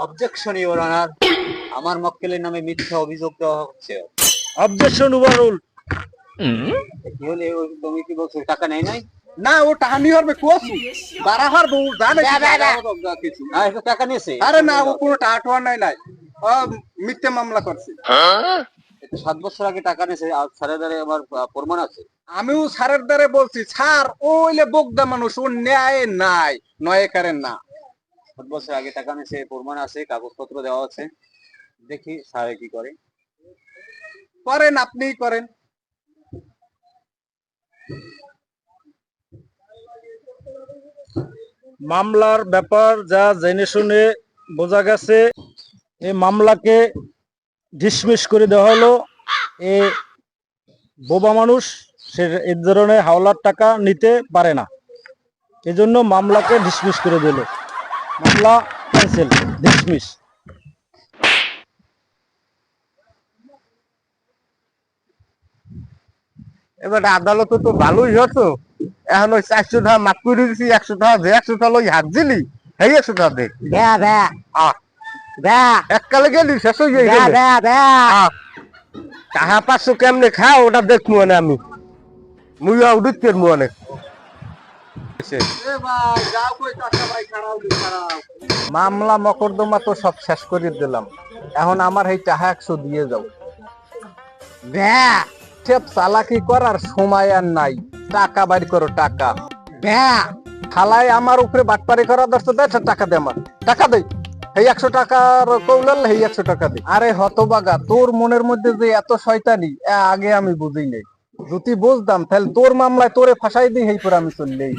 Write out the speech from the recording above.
Objection your honour, আমার মক্কেলের নামে মিথ্যা অভিযোগ দেওয়া হচ্ছে। Objection overrule. কি হলে তুমি কি বলছো টাকা নেই নাই? না ও টাকা নিয়ে হবে কোয়াছু বারা হারবো জানে কি কিছু। হ্যাঁ এটা টাকা নিয়েছে। আরে না ও কোনো টাকা টোয়া নাই ও মিথ্যে মামলা করছে। এটা 7 বছর আগে টাকা নিয়েছে আর স্যারের দ্বারা আমার প্রমাণ আছে। আমিও স্যারের দ্বারে বলছি স্যার ওইলে বোগদা মানুষ ও ন্যায় নাই নয়কারের না। 7 বছর আগে টাকা নিয়েছে প্রমাণ আছে, কাগজপত্র দেওয়া আছে। দেখি স্যারে কি করে। করেন আপনিই করেন। মামলার ব্যাপার যা জেনে শুনে বোঝা গেছে এই মামলাকে ডিসমিস করে দেওয়া হলো। এ বোবা মানুষ সে এই ধরনের হাওলার টাকা নিতে পারে না, এজন্য মামলাকে ডিসমিস করে দিল। মামলা ক্যান্সেল, ডিসমিস। এবার আদালতে তো ভালোই হতো। এখন ওই 400 টাকা মাফ করে দিছি, 100 টাকা যে 100 টাকা লই হাত দিলি এই 100 টাকা দে। এককালে গেলি শেষ হয়ে গেল। টাকা 500 কেমনে খাও ওটা দেখবো না আমি, মুই উঠিতের মনে। মামলা মকদ্দমা তো সব শেষ করে দিলাম, এখন আমার এই টাকা 100 দিয়ে যাও। সব চালাকি করার সময় আর নাই, টাকা বাইর করো টাকা। খালাই আমার উপরে বাটপারি করা দরকার, দেয় টাকা দে, আমার টাকা দেই। এই 100 টাকার কৌলাল, এই 100 টাকা দে। আরে হতবাগা, তোর মনের মধ্যে যে এত শয়তানি আগে আমি বুঝি নাই। যদি বুঝতাম তাহলে তোর মামলায় তোরে ফাঁসাই দিই, এই পর আমি চললেই।